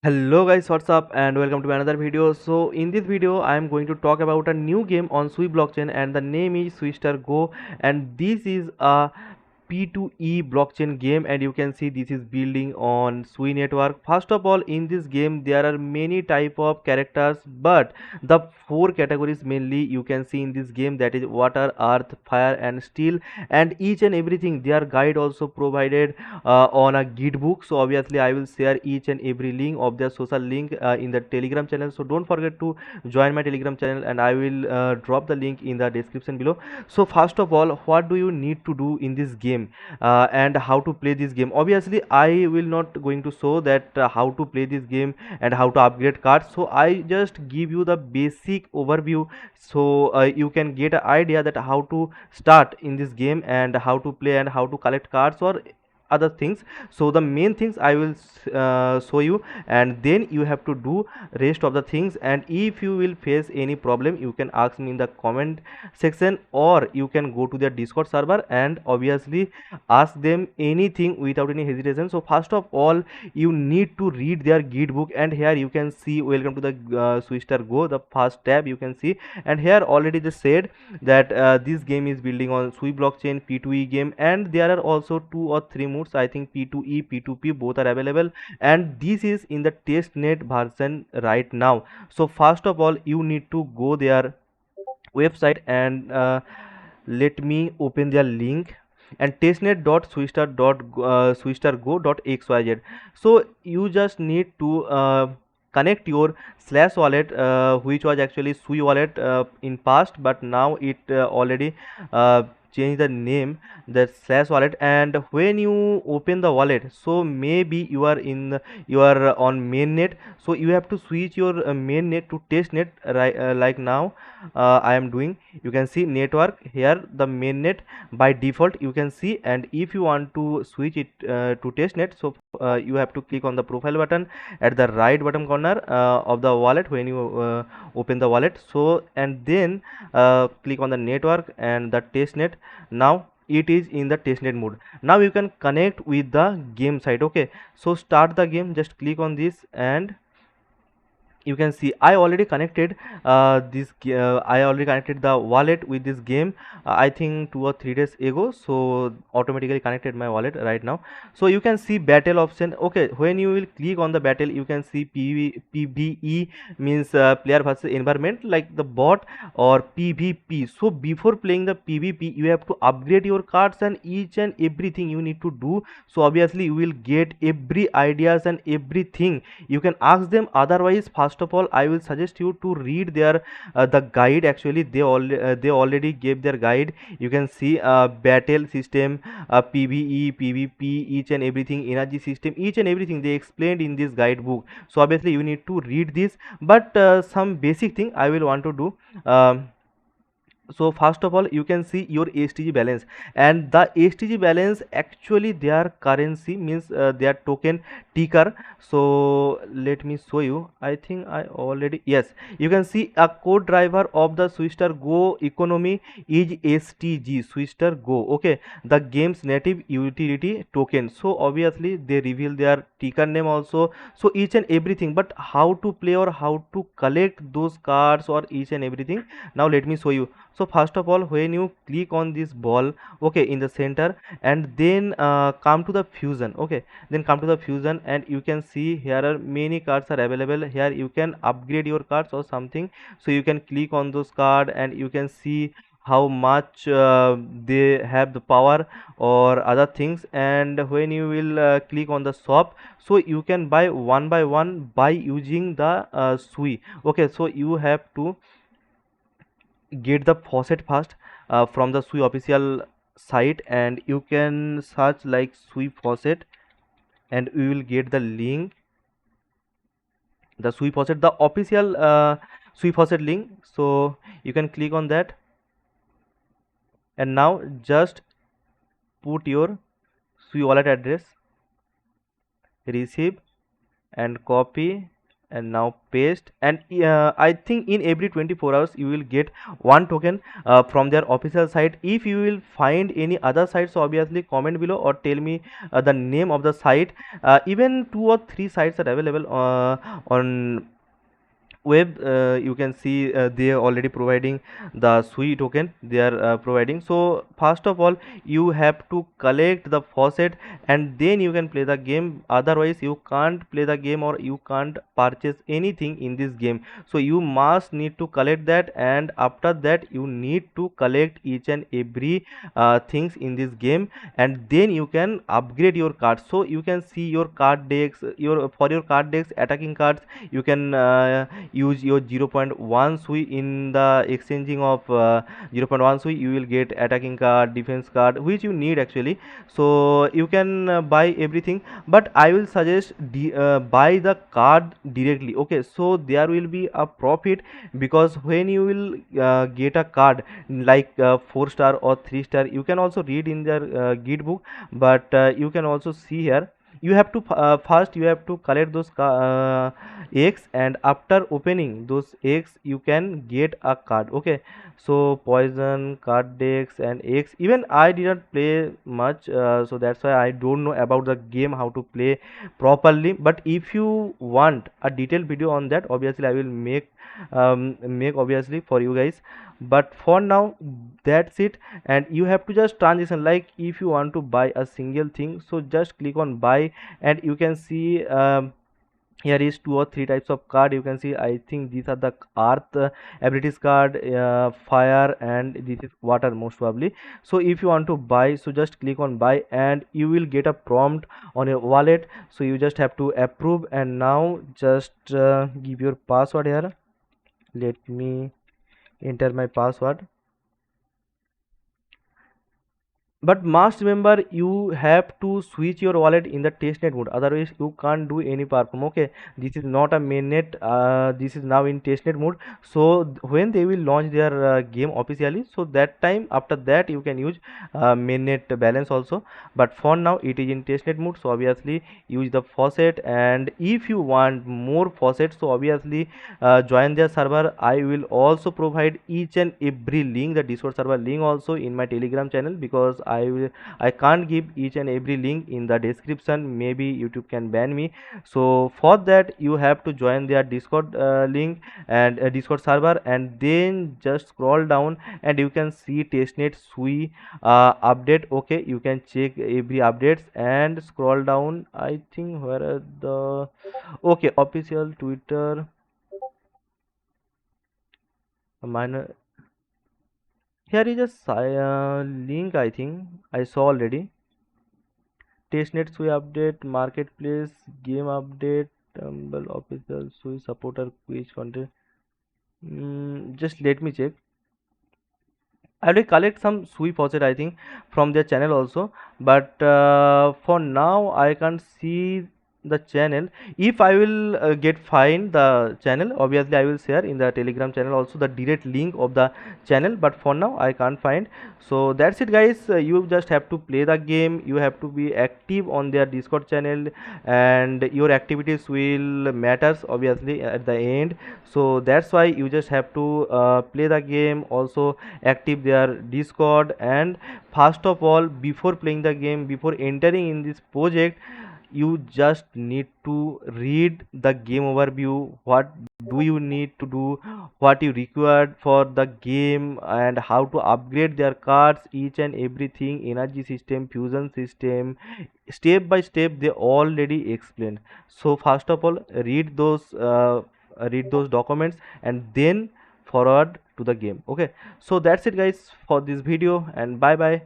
Hello guys, what's up and welcome to another video. So in this video I am going to talk about a new game on Sui blockchain and the name is Suister Go, and this is a P2E blockchain game, and you can see this is building on Sui network. First of all, in this game there are many type of characters, but the four categories mainly you can see in this game, that is water, earth, fire and steel, and each and everything their guide also provided on a git book. So obviously I will share each and every link of their social link in the telegram channel, so don't forget to join my telegram channel and I will drop the link in the description below. So first of all, what do you need to do in this game and how to play this game? Obviously I will not going to show that how to play this game and how to upgrade cards, so I just give you the basic overview, so you can get an idea that how to start in this game and how to play and how to collect cards or other things. So the main things I will show you, and then you have to do rest of the things, and if you will face any problem you can ask me in the comment section, or you can go to their discord server and obviously ask them anything without any hesitation. So first of all, you need to read their git book, and here you can see welcome to the Suister Go, the first tab you can see, and here already they said that this game is building on Sui blockchain P2E game, and there are also two or three modes, I think P2E, P2P both are available, and this is in the testnet version right now. So first of all, you need to go their website and let me open their link, and testnet.swister.go.xyz. So you just need to connect your slash wallet, which was actually Sui wallet in past, but now it already changed the name, that slash wallet. And when you open the wallet, so maybe you are you are on mainnet, so you have to switch your mainnet to testnet, right? Like now I am doing, you can see network here, the mainnet by default you can see, and if you want to switch it to testnet, so you have to click on the profile button at the right bottom corner of the wallet when you open the wallet. So and then click on the network and the testnet. Now it is in the testnet mode. Now you can connect with the game site. Okay, so start the game, just click on this, and you can see I already connected I already connected the wallet with this game, I think 2 or 3 days ago, so automatically connected my wallet right now. So you can see battle option. Okay, when you will click on the battle, you can see PvE means player versus environment, like the bot, or PvP. So before playing the PvP you have to upgrade your cards and each and everything you need to do. So obviously you will get every ideas and everything, you can ask them. Otherwise, first of all I will suggest you to read their the guide. Actually they already gave their guide. You can see battle system, PvE, PvP, each and everything, energy system, each and everything they explained in this guidebook. So obviously you need to read this, but some basic thing I will want to do. So first of all, you can see your stg balance, and the stg balance actually their currency means their token ticker. So let me show you, I think I already, yes, you can see a code driver of the Suister Go economy is stg Suister Go. Okay, the game's native utility token. So obviously they reveal their ticker name also, so each and everything, but how to play or how to collect those cards or each and everything, now let me show you. So first of all, when you click on this ball, okay, in the center, and then come to the fusion. Okay, then come to the fusion, and you can see here are many cards are available. Here you can upgrade your cards or something, so you can click on those card and you can see how much they have the power or other things. And when you will click on the shop, so you can buy one by one by using the sui. Okay, so you have to get the faucet first from the Sui official site, and you can search like Sui faucet, and we will get the link, the Sui faucet, the official Sui faucet link. So you can click on that, and now just put your Sui wallet address, receive, and copy, and now paste. And I think in every 24 hours you will get one token from their official site. If you will find any other site, so obviously comment below or tell me the name of the site. Even 2 or 3 sites are available on web. You can see they are already providing the sui token they are providing. So first of all you have to collect the faucet and then you can play the game, otherwise you can't play the game or you can't purchase anything in this game. So you must need to collect that, and after that you need to collect each and every things in this game, and then you can upgrade your cards. So you can see your card decks, your for your card decks attacking cards, you can use your 0.1 sui. In the exchanging of 0.1 sui you will get attacking card, defense card, which you need actually. So you can buy everything, but I will suggest buy the card directly. Okay, so there will be a profit, because when you will get a card like 4 star or 3 star, you can also read in their guide book, but you can also see here. You have to first you have to collect those eggs, and after opening those eggs you can get a card. Okay, so poison card decks and eggs, even I didn't play much, so that's why I don't know about the game how to play properly. But if you want a detailed video on that, obviously I will make obviously for you guys. But for now that's it, and you have to just transition. Like if you want to buy a single thing, so just click on buy, and you can see here is 2 or 3 types of card. You can see, I think these are the earth abilities card, fire, and this is water most probably. So if you want to buy, so just click on buy and you will get a prompt on your wallet, so you just have to approve. And now just give your password here. Let me enter my password. But must remember, you have to switch your wallet in the testnet mode, otherwise you can't do any perform. Okay, this is not a mainnet, this is now in testnet mode. So when they will launch their game officially, so that time after that you can use mainnet balance also. But for now it is in testnet mode, so obviously use the faucet. And if you want more faucet, so obviously join their server. I will also provide each and every link, the Discord server link also in my Telegram channel, because I can't give each and every link in the description, maybe YouTube can ban me. So for that you have to join their Discord link and Discord server, and then just scroll down and you can see testnet sui update. Okay, you can check every updates and scroll down. I think where are the okay official Twitter minor. Here is a link, I think I saw already. Testnet Sui update, marketplace, game update, Tumble official Sui supporter quiz content. Just let me check. I will collect some Sui faucet, I think, from their channel also. But for now I can't see the channel. If I will get find the channel, obviously I will share in the Telegram channel also the direct link of the channel, but for now I can't find. So that's it guys. You just have to play the game, you have to be active on their Discord channel, and your activities will matters obviously at the end. So that's why you just have to play the game, also active their Discord. And first of all, before playing the game, before entering in this project, you just need to read the game overview. What do you need to do, what you required for the game, and how to upgrade their cards, each and everything, energy system, fusion system, step by step they already explained. So first of all, read those documents and then forward to the game. Okay, so that's it guys for this video, and bye bye.